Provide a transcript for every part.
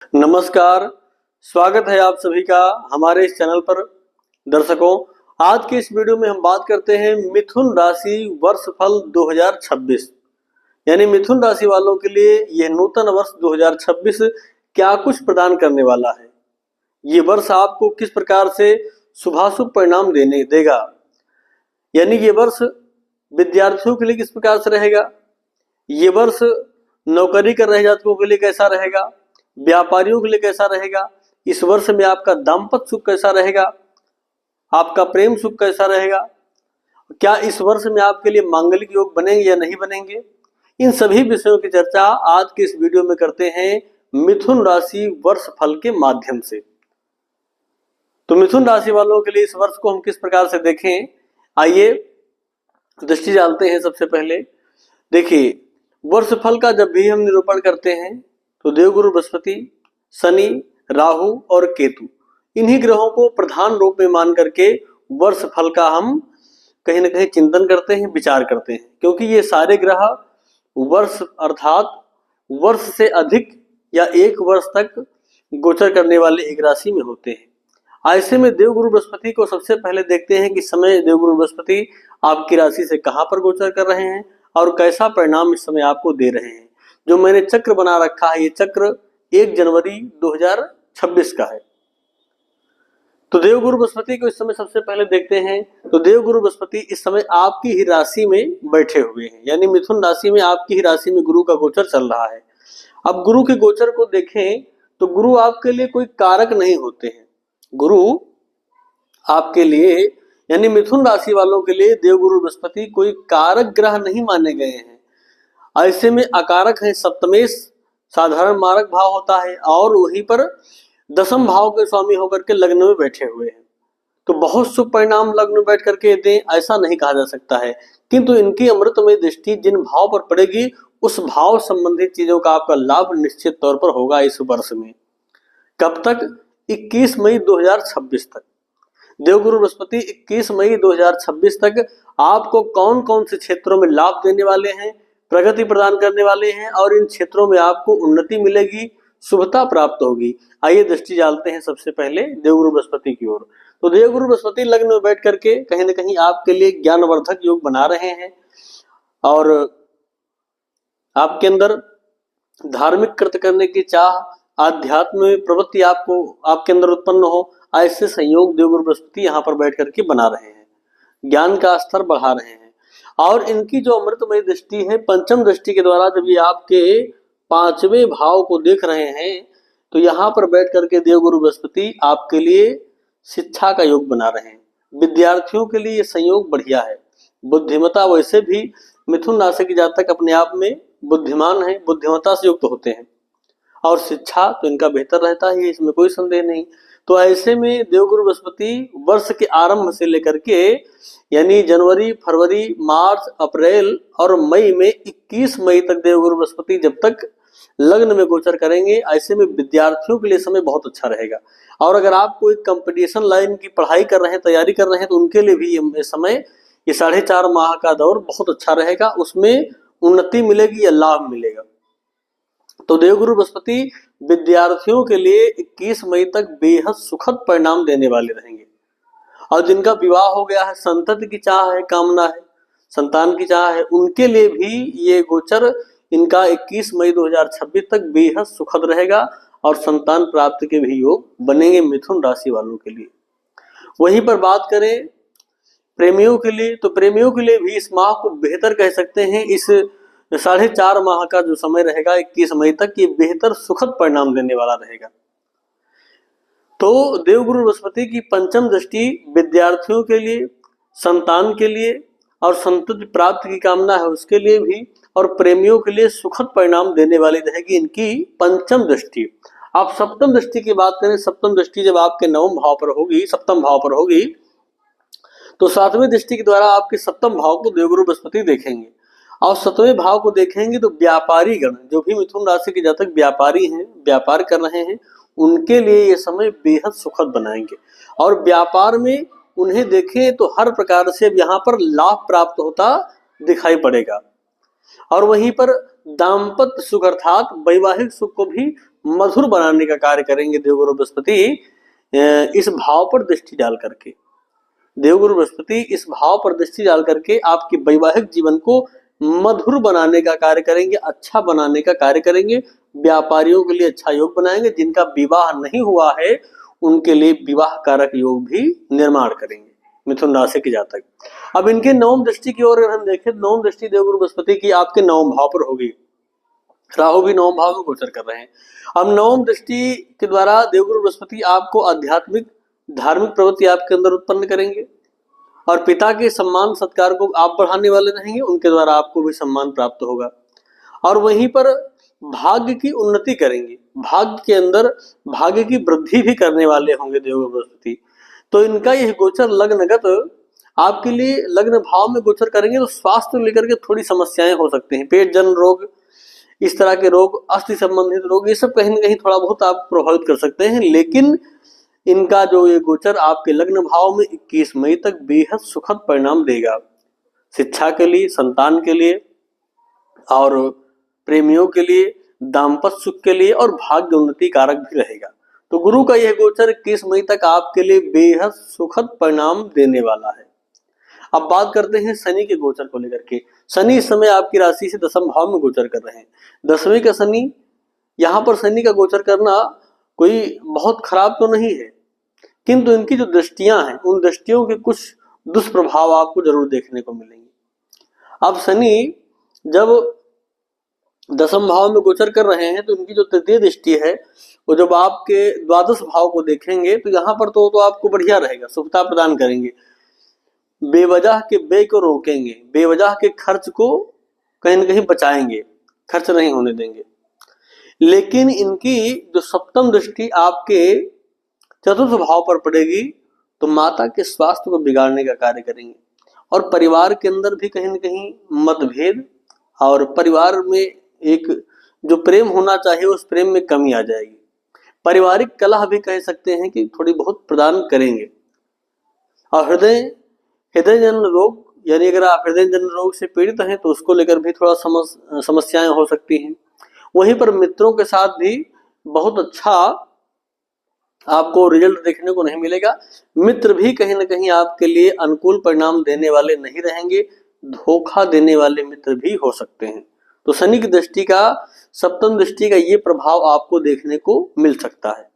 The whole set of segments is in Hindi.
नमस्कार, स्वागत है आप सभी का हमारे इस चैनल पर। दर्शकों, आज के इस वीडियो में हम बात करते हैं मिथुन राशि वर्षफल 2026। यानी मिथुन राशि वालों के लिए यह नूतन वर्ष 2026 क्या कुछ प्रदान करने वाला है। ये वर्ष आपको किस प्रकार से शुभाशुभ परिणाम देगा। यानी ये वर्ष विद्यार्थियों के लिए किस प्रकार से रहेगा, ये वर्ष नौकरी कर रहे जातकों के लिए कैसा रहेगा, व्यापारियों के लिए कैसा रहेगा, इस वर्ष में आपका दाम्पत्य सुख कैसा रहेगा, आपका प्रेम सुख कैसा रहेगा, क्या इस वर्ष में आपके लिए मांगलिक योग बनेंगे या नहीं बनेंगे। इन सभी विषयों की चर्चा आज के इस वीडियो में करते हैं मिथुन राशि वर्ष फल के माध्यम से। तो मिथुन राशि वालों के लिए इस वर्ष को हम किस प्रकार से देखें, आइए दृष्टि डालते हैं। सबसे पहले देखिए, वर्ष फल का जब भी हम निरूपण करते हैं तो देवगुरु बृहस्पति, शनि, राहु और केतु, इन्हीं ग्रहों को प्रधान रूप में मान करके वर्ष फल का हम कहीं ना कहीं चिंतन करते हैं, विचार करते हैं, क्योंकि ये सारे ग्रह वर्ष अर्थात वर्ष से अधिक या एक वर्ष तक गोचर करने वाले एक राशि में होते हैं। ऐसे में देवगुरु बृहस्पति को सबसे पहले देखते हैं कि समय देवगुरु बृहस्पति आपकी राशि से कहां पर गोचर कर रहे हैं और कैसा परिणाम इस समय आपको दे रहे हैं। जो मैंने चक्र बना रखा है, ये चक्र 1 जनवरी 2026 का है। तो देवगुरु बृहस्पति को इस समय सबसे पहले देखते हैं। तो देवगुरु बृहस्पति इस समय आपकी ही राशि में बैठे हुए हैं, यानी मिथुन राशि में आपकी ही राशि में गुरु का गोचर चल रहा है। अब गुरु के गोचर को देखें तो गुरु आपके लिए कोई कारक नहीं होते हैं। गुरु आपके लिए यानी मिथुन राशि वालों के लिए देवगुरु बृहस्पति कोई कारक ग्रह नहीं माने गए हैं। ऐसे में अकारक है सप्तमेश, साधारण मारक भाव होता है, और वहीं पर दशम भाव के स्वामी होकर के लग्न में बैठे हुए हैं। तो बहुत शुभ परिणाम लग्न में बैठ करके दें ऐसा नहीं कहा जा सकता है, किंतु इनकी अमृतमय दृष्टि जिन भाव पर पड़ेगी उस भाव संबंधित चीजों का आपका लाभ निश्चित तौर पर होगा इस वर्ष में। कब तक? 21 मई 2026 तक। देवगुरु बृहस्पति 21 मई 2026 तक आपको कौन कौन से क्षेत्रों में लाभ देने वाले हैं, प्रगति प्रदान करने वाले हैं, और इन क्षेत्रों में आपको उन्नति मिलेगी, शुभता प्राप्त होगी। आइए दृष्टि डालते हैं सबसे पहले देवगुरु बृहस्पति की ओर। तो देवगुरु बृहस्पति लग्न में बैठ करके कहीं ना कहीं आपके लिए ज्ञानवर्धक योग बना रहे हैं, और आपके अंदर धार्मिक कृत्य करने की चाह, आध्यात्म में प्रवृत्ति आपके अंदर उत्पन्न हो, ऐसे संयोग देवगुरु बृहस्पति यहाँ पर बैठ करके बना रहे हैं, ज्ञान का स्तर बढ़ा रहे हैं। और इनकी जो अमृतमय दृष्टि है, पंचम दृष्टि के द्वारा जब ये आपके 5वें भाव को देख रहे हैं तो यहाँ पर बैठ करके देवगुरु बृहस्पति आपके लिए शिक्षा का योग बना रहे हैं। विद्यार्थियों के लिए ये संयोग बढ़िया है। बुद्धिमता, वैसे भी मिथुन राशि के जातक अपने आप में बुद्धिमान है, बुद्धिमता से युक्त होते हैं, और शिक्षा तो इनका बेहतर रहता है, इसमें कोई संदेह नहीं। तो ऐसे में देवगुरु बृहस्पति वर्ष के आरंभ से लेकर के यानी जनवरी, फरवरी, मार्च, अप्रैल और मई में 21 मई तक देवगुरु बृहस्पति जब तक लग्न में गोचर करेंगे, ऐसे में विद्यार्थियों के लिए समय बहुत अच्छा रहेगा। और अगर आप कोई कंपटीशन लाइन की पढ़ाई कर रहे हैं, तैयारी कर रहे हैं, तो उनके लिए भी ये समय, ये 4.5 माह का दौर बहुत अच्छा रहेगा, उसमें उन्नति मिलेगी या लाभ मिलेगा। तो देवगुरु बृहस्पति विद्यार्थियों के लिए 21 मई तक बेहद सुखद परिणाम देने वाले रहेंगे। और जिनका विवाह हो गया है, संतति की चाह है, कामना है, संतान की चाह है, उनके लिए भी ये गोचर इनका 21 मई 2026 तक बेहद सुखद रहेगा, और संतान प्राप्ति के भी योग बनेंगे मिथुन राशि वालों के लिए। वहीं पर बात करें प्रेमियों के लिए, तो प्रेमियों के लिए भी इस माह को बेहतर कह सकते हैं। इस 4.5 माह का जो समय रहेगा 21 मई तक, ये बेहतर सुखद परिणाम देने वाला रहेगा। तो देवगुरु बृहस्पति की पंचम दृष्टि विद्यार्थियों के लिए, संतान के लिए, और संतति प्राप्त की कामना है उसके लिए भी, और प्रेमियों के लिए सुखद परिणाम देने वाली रहेगी इनकी पंचम दृष्टि। आप सप्तम दृष्टि की बात करें, सप्तम दृष्टि जब आपके नवम भाव पर होगी, सप्तम भाव पर होगी, तो 7वें दृष्टि के द्वारा आपके सप्तम भाव को देवगुरु बृहस्पति देखेंगे, और 7वें भाव को देखेंगे तो व्यापारी गण, जो भी मिथुन राशि के जातक व्यापारी हैं, व्यापार कर रहे हैं, उनके लिए ये समय बेहद सुखद बनाएंगे। और व्यापार में उन्हें देखें तो हर प्रकार से यहाँ पर लाभ प्राप्त होता दिखाई पड़ेगा। और वहीं पर दाम्पत्य सुख अर्थात वैवाहिक सुख को भी मधुर बनाने का कार्य करेंगे देवगुरु बृहस्पति इस भाव पर दृष्टि डाल करके। देवगुरु बृहस्पति इस भाव पर दृष्टि डाल करके आपके वैवाहिक जीवन को मधुर बनाने का कार्य करेंगे, अच्छा बनाने का कार्य करेंगे। व्यापारियों के लिए अच्छा योग बनाएंगे, जिनका विवाह नहीं हुआ है उनके लिए विवाह कारक योग भी निर्माण करेंगे मिथुन राशि के जातक। अब इनके नवम दृष्टि की ओर अगर हम देखें, नवम दृष्टि देवगुरु बृहस्पति की आपके नवम भाव पर होगी। राहु भी नवम भाव में गोचर कर रहे हैं। अब नवम दृष्टि के द्वारा देवगुरु बृहस्पति आपको आध्यात्मिक धार्मिक प्रवृत्ति आपके अंदर उत्पन्न करेंगे और पिता के सम्मान सत्कार को आप बढ़ाने वाले रहेंगे, उनके द्वारा आपको भी सम्मान प्राप्त होगा। और वहीं पर भाग्य की उन्नति करेंगे, भाग्य के अंदर भाग्य की वृद्धि भी करने वाले होंगे देवगुरु बृहस्पति। तो इनका यह गोचर लग्नगत आपके लिए लग्न भाव में गोचर करेंगे तो स्वास्थ्य को लेकर के थोड़ी समस्याएं हो सकती हैं। पेट जन रोग, इस तरह के रोग, अस्थि संबंधित रोग, ये सब कहीं न कहीं थोड़ा बहुत आप प्रभावित कर सकते हैं। लेकिन इनका जो ये गोचर आपके लग्न भाव में 21 मई तक बेहद सुखद परिणाम देगा, शिक्षा के लिए, संतान के लिए और प्रेमियों के लिए, दाम्पत्य सुख के लिए और भाग्य उन्नति कारक भी रहेगा। तो गुरु का यह गोचर 21 मई तक आपके लिए बेहद सुखद परिणाम देने वाला है। अब बात करते हैं शनि के गोचर को लेकर के। शनि इस समय आपकी राशि से दशम भाव में गोचर कर रहे हैं। दसवीं का शनि, यहाँ पर शनि का गोचर करना कोई बहुत खराब तो नहीं है, किंतु इनकी जो दृष्टियां हैं उन दृष्टियों के कुछ दुष्प्रभाव आपको जरूर देखने को मिलेंगे। अब शनि जब दशम भाव में गोचर कर रहे हैं तो इनकी जो तृतीय दृष्टि है वो जब आपके द्वादश भाव को देखेंगे तो यहाँ पर तो आपको बढ़िया रहेगा, सुखता प्रदान करेंगे, बेवजह के व्यय को रोकेंगे, बेवजह के खर्च को कहीं न कहीं बचाएंगे, खर्च नहीं होने देंगे। लेकिन इनकी जो सप्तम दृष्टि आपके चतुर्थ भाव पर पड़ेगी तो माता के स्वास्थ्य को बिगाड़ने का कार्य करेंगे और परिवार के अंदर भी कहीं न कहीं मतभेद और परिवार में एक जो प्रेम होना चाहिए उस प्रेम में कमी आ जाएगी। पारिवारिक कलह भी कह सकते हैं कि थोड़ी बहुत प्रदान करेंगे। और हृदय जन रोग, यानी अगर आप हृदय जन रोग से पीड़ित हैं तो उसको लेकर भी थोड़ा समस्याएं हो सकती हैं। वहीं पर मित्रों के साथ भी बहुत अच्छा आपको रिजल्ट देखने को नहीं मिलेगा। मित्र भी कहीं न कहीं आपके लिए अनुकूल परिणाम देने वाले नहीं रहेंगे, धोखा देने वाले मित्र भी हो सकते हैं। तो शनि की दृष्टि का, सप्तम दृष्टि का ये प्रभाव आपको देखने को मिल सकता है।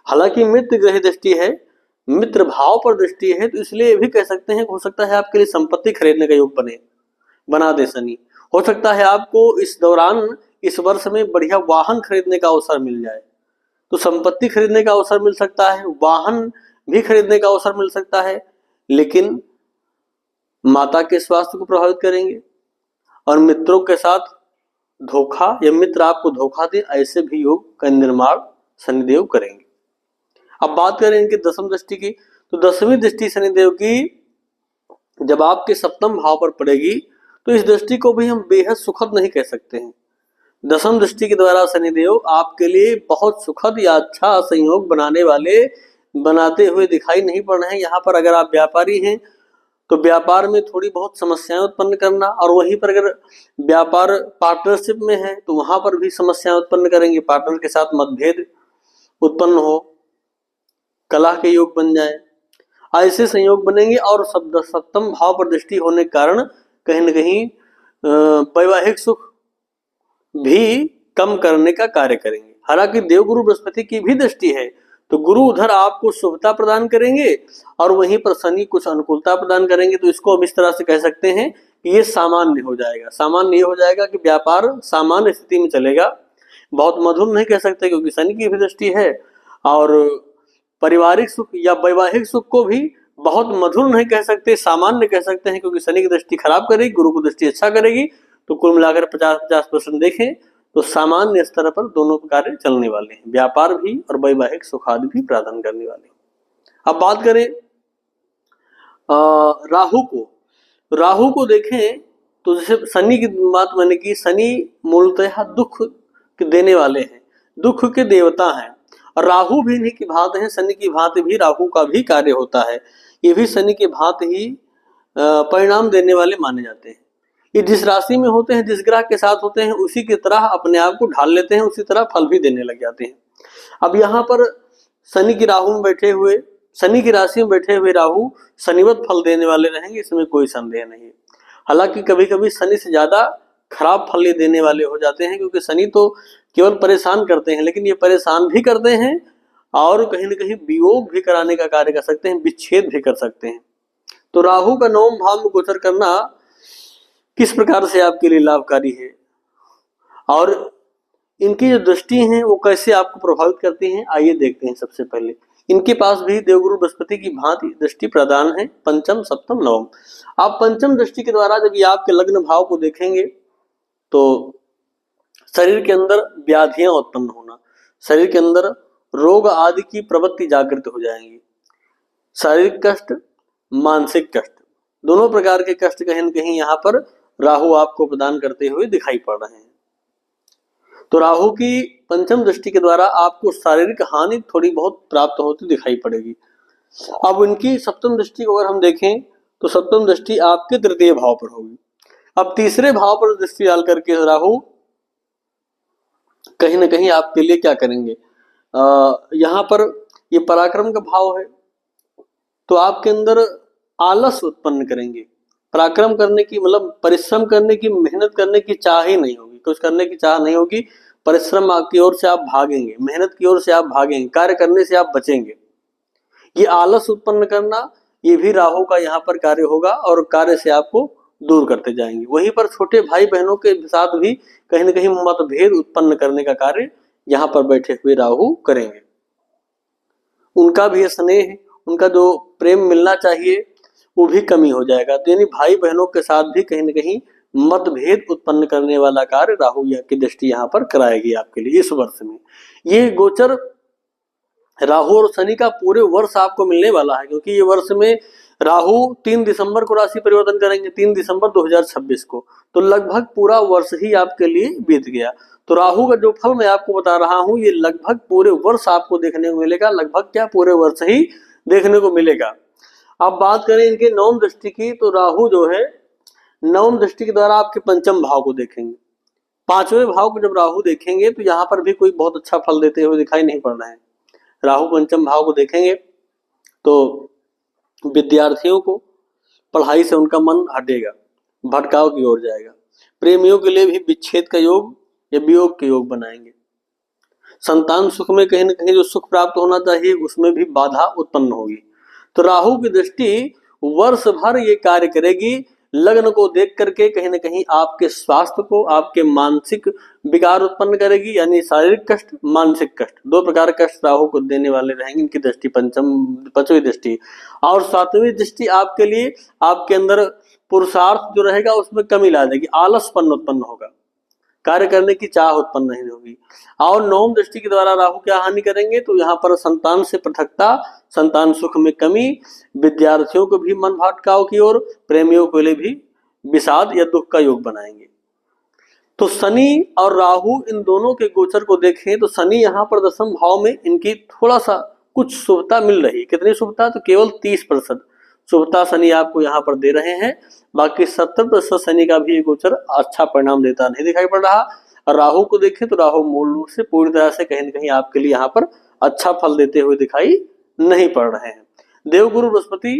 हालांकि मित्र ग्रह दृष्टि है, मित्र भाव पर दृष्टि है, तो इसलिए ये भी कह सकते हैं हो सकता है आपके लिए संपत्ति खरीदने का योग बना दे शनि। हो सकता है आपको इस दौरान, इस वर्ष में बढ़िया वाहन खरीदने का अवसर मिल जाए, तो संपत्ति खरीदने का अवसर मिल सकता है, वाहन भी खरीदने का अवसर मिल सकता है। लेकिन माता के स्वास्थ्य को प्रभावित करेंगे और मित्रों के साथ धोखा या मित्र आपको धोखा दे, ऐसे भी योग का निर्माण शनिदेव करेंगे। अब बात करें इनके दसम दृष्टि की, तो दसवीं दृष्टि शनिदेव की जब आपके सप्तम भाव पर पड़ेगी तो इस दृष्टि को भी हम बेहद सुखद नहीं कह सकते हैं। दसम दृष्टि के द्वारा शनिदेव आपके लिए बहुत सुखद या अच्छा संयोग बनाते हुए दिखाई नहीं पड़ रहे हैं। यहाँ पर अगर आप व्यापारी हैं तो व्यापार में थोड़ी बहुत समस्याएं उत्पन्न करना, और वहीं पर अगर व्यापार पार्टनरशिप में है तो वहां पर भी समस्याएं उत्पन्न करेंगे, पार्टनर के साथ मतभेद उत्पन्न हो, कलह के योग बन जाए, ऐसे संयोग बनेंगे। और सप्तम भाव पर दृष्टि होने के कारण कहीं न कहीं वैवाहिक सुख भी कम करने का कार्य करेंगे। हालांकि देवगुरु बृहस्पति की भी दृष्टि है तो गुरु उधर आपको शुभता प्रदान करेंगे और वहीं पर शनि कुछ अनुकूलता प्रदान करेंगे। तो इसको हम इस तरह से कह सकते हैं कि ये सामान्य हो जाएगा। सामान्य ये हो जाएगा कि व्यापार सामान्य स्थिति में चलेगा, बहुत मधुर नहीं कह सकते क्योंकि शनि की भी दृष्टि है, और पारिवारिक सुख या वैवाहिक सुख को भी बहुत मधुर नहीं कह सकते, सामान्य कह सकते हैं क्योंकि शनि की दृष्टि खराब करेगी, गुरु की दृष्टि अच्छा करेगी। तो कुल मिलाकर 50-50% देखें तो सामान्य स्तर पर दोनों कार्य चलने वाले हैं, व्यापार भी और वैवाहिक सुख आदि भी प्रदान करने वाले हैं। अब बात करें राहु को देखें तो जैसे शनि की बात मैंने की, शनि मूलतः दुख देने वाले हैं, दुख के देवता हैं, और राहु भी इन्हीं की भांति है, शनि की भांति भी राहु का भी कार्य होता है, ये भी शनि की भांति ही परिणाम देने वाले माने जाते हैं। ये जिस राशि में होते हैं, जिस ग्रह के साथ होते हैं, उसी की तरह अपने आप को ढाल लेते हैं, उसी तरह फल भी देने लग जाते हैं। अब यहाँ पर शनि की राशि में बैठे हुए राहु शनिवत फल देने वाले रहेंगे, इसमें कोई संदेह नहीं है। हालांकि कभी कभी शनि से ज्यादा खराब फल ये देने वाले हो जाते हैं, क्योंकि शनि तो केवल परेशान करते हैं, लेकिन ये परेशान भी करते हैं और कहीं न कहीं वियोग भी कराने का कार्य कर सकते हैं, विच्छेद भी कर सकते हैं। तो राहु का 9वें भाव में गोचर करना किस प्रकार से आपके लिए लाभकारी है और इनकी जो दृष्टि हैं वो कैसे आपको प्रभावित करती हैं, आइए देखते हैं। सबसे पहले इनके पास भी देवगुरु बृहस्पति की भांति दृष्टि प्रदान है, पंचम, सप्तम, नवम। आप पंचम दृष्टि के द्वारा जब ये आपके लग्न भाव को देखेंगे तो शरीर के अंदर व्याधियां उत्पन्न होना, शरीर के अंदर रोग आदि की प्रवृत्ति जागृत हो जाएंगी। शारीरिक कष्ट, मानसिक कष्ट, दोनों प्रकार के कष्ट कहीं न कहीं यहाँ पर राहु आपको प्रदान करते हुए दिखाई पड़ रहे हैं। तो राहु की पंचम दृष्टि के द्वारा आपको शारीरिक हानि थोड़ी बहुत प्राप्त होती दिखाई पड़ेगी। अब इनकी सप्तम दृष्टि को अगर हम देखें तो सप्तम दृष्टि आपके तृतीय भाव पर होगी। अब तीसरे भाव पर दृष्टि डाल करके राहु कहीं न कहीं आपके लिए क्या करेंगे, यहाँ पर ये पराक्रम का भाव है, तो आपके अंदर आलस उत्पन्न करेंगे। पराक्रम करने की मतलब परिश्रम करने की, मेहनत करने की चाह ही नहीं होगी, कुछ करने की चाह नहीं होगी। परिश्रम की ओर से आप भागेंगे, मेहनत की ओर से आप भागेंगे, कार्य करने से आप बचेंगे। ये आलस उत्पन्न करना, ये भी राहु का यहाँ पर कार्य होगा और कार्य से आपको दूर करते जाएंगे। वहीं पर छोटे भाई बहनों के साथ भी कहीं न कहीं मतभेद उत्पन्न करने का कार्य यहाँ पर बैठे हुए राहु करेंगे। उनका भी स्नेह, उनका जो प्रेम मिलना चाहिए वो भी कमी हो जाएगा। तो यानी भाई बहनों के साथ भी कहीं न कहीं मतभेद उत्पन्न करने वाला कार्य राहु की दृष्टि यहाँ पर कराएगी आपके लिए इस वर्ष में। ये गोचर राहु और शनि का पूरे वर्ष आपको मिलने वाला है, क्योंकि ये वर्ष में राहु 3 दिसंबर को राशि परिवर्तन करेंगे, 3 दिसंबर 2026 को। तो लगभग पूरा वर्ष ही आपके लिए बीत गया। तो राहु का जो फल मैं आपको बता रहा हूं ये लगभग पूरे वर्ष आपको देखने को मिलेगा, लगभग क्या पूरे वर्ष ही देखने को मिलेगा। अब बात करें इनके नवम दृष्टि की, तो राहु जो है नवम दृष्टि के द्वारा आपके पंचम भाव को देखेंगे। पांचवें भाव को जब राहु देखेंगे तो यहाँ पर भी कोई बहुत अच्छा फल देते हुए दिखाई नहीं पड़ रहा है। राहु पंचम भाव को देखेंगे तो विद्यार्थियों को पढ़ाई से उनका मन हटेगा, भटकाव की ओर जाएगा। प्रेमियों के लिए भी विच्छेद का योग या वियोग के योग बनाएंगे। संतान सुख में कहीं न कहीं जो सुख प्राप्त होना चाहिए उसमें भी बाधा उत्पन्न होगी। तो राहु की दृष्टि वर्ष भर ये कार्य करेगी, लग्न को देख करके कहीं न कहीं आपके स्वास्थ्य को, आपके मानसिक विकार उत्पन्न करेगी, यानी शारीरिक कष्ट, मानसिक कष्ट, दो प्रकार के कष्ट राहु को देने वाले रहेंगे इनकी दृष्टि पांचवी दृष्टि। और सातवीं दृष्टि आपके लिए आपके अंदर पुरुषार्थ जो रहेगा उसमें कमी ला देगी, आलसपन उत्पन्न होगा, कार्य करने की चाह उत्पन्न नहीं होगी। और नवम दृष्टि के द्वारा राहु क्या हानि करेंगे, तो यहाँ पर संतान से पृथकता, संतान सुख में कमी, विद्यार्थियों को भी मन भटकाव की ओर, प्रेमियों के लिए भी विषाद या दुख का योग बनाएंगे। तो शनि और राहु इन दोनों के गोचर को देखें तो शनि यहाँ पर दशम भाव में इनकी थोड़ा सा कुछ शुभता मिल रही है। कितनी शुभता, तो केवल 30% शुभता शनि आपको यहाँ पर दे रहे हैं। बाकी 70% शनि का भी गोचर अच्छा परिणाम देता नहीं दिखाई पड़ रहा। और राहु को देखें तो राहु मूल रूप से पूरी तरह से कहीं न कहीं आपके लिए यहाँ पर अच्छा फल देते हुए दिखाई नहीं पड़ रहे हैं। देवगुरु बृहस्पति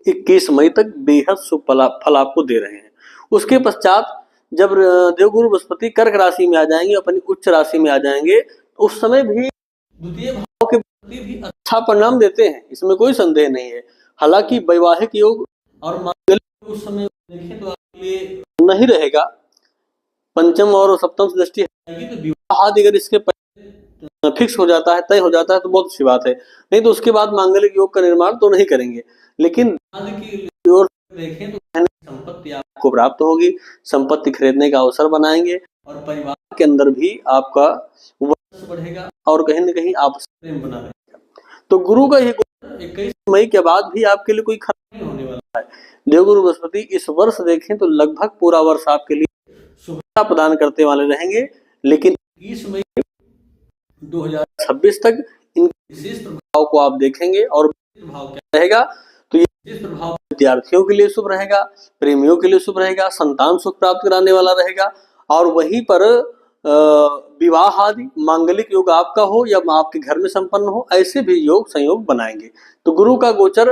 21 मई तक बेहद शुभ फल आपको दे रहे हैं। उसके पश्चात जब देवगुरु बृहस्पति कर्क राशि में आ जाएंगे, अपनी उच्च राशि में आ जाएंगे, तो उस समय भी द्वितीय भाव के प्रति भी अच्छा परिणाम देते हैं, इसमें कोई संदेह नहीं है। हालांकि वैवाहिक योग और मांगलिक उस समय देखें तो आपके लिए नहीं रहेगा। पंचम और सप्तम से दृष्टि आएगी तो विवाह आदि अगर इसके फिक्स हो जाता है, तय हो जाता है तो बहुत अच्छी बात है, नहीं तो उसके बाद मांगलिक योग का निर्माण तो नहीं करेंगे। लेकिन की ओर देखें तो संपत्ति आपको प्राप्त होगी, संपत्ति खरीदने का अवसर बनाएंगे और परिवार के अंदर भी आपका वर्चस्व बढ़ेगा और कहीं न कहीं आपस में प्रेम बना रहेगा। तो गुरु का ये 21 मई के बाद भी आपके लिए कोई खराब नहीं होने वाला है। देवगुरु बृहस्पति इस वर्ष देखें तो लगभग पूरा वर्ष आपके लिए शुभता प्रदान करते वाले रहेंगे। लेकिन 21 मई 2026 तक इन विशेष प्रभाव को आप देखेंगे और प्रभाव क्या रहेगा, तो ये इस प्रभाव विद्यार्थियों के लिए शुभ रहेगा, प्रेमियों के लिए शुभ रहेगा, संतान सुख प्राप्त कराने वाला रहेगा। और वहीं पर विवाह आदि मांगलिक योग आपका हो या आपके घर में संपन्न हो, ऐसे भी योग संयोग बनाएंगे। तो गुरु का गोचर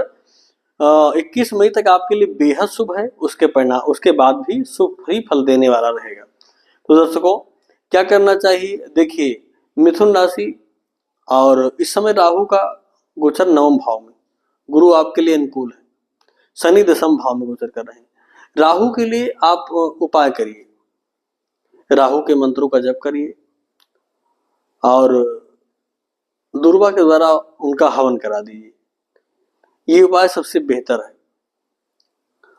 21 मई तक आपके लिए बेहद शुभ है। उसके बाद भी शुभ ही फल देने वाला रहेगा। तो दर्शकों, क्या करना चाहिए? देखिए, मिथुन राशि और इस समय राहु का गोचर 9वें भाव में, गुरु आपके लिए अनुकूल है, शनि 10वें भाव में गोचर कर रहे हैं। राहु के लिए आप उपाय करिए, राहु के मंत्रों का जप करिए और दुर्वा के द्वारा उनका हवन करा दीजिए। ये उपाय सबसे बेहतर है।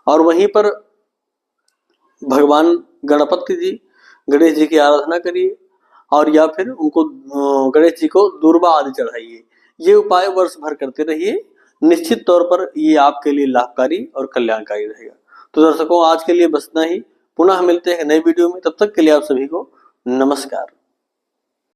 और वहीं पर भगवान गणपति जी, गणेश जी की आराधना करिए और या फिर उनको गणेश जी को दुर्वा आदि चढ़ाइए। ये उपाय वर्ष भर करते रहिए, निश्चित तौर पर ये आपके लिए लाभकारी और कल्याणकारी रहेगा। तो दर्शकों, आज के लिए बस इतना ही। पुनः मिलते हैं नई वीडियो में, तब तक के लिए आप सभी को नमस्कार।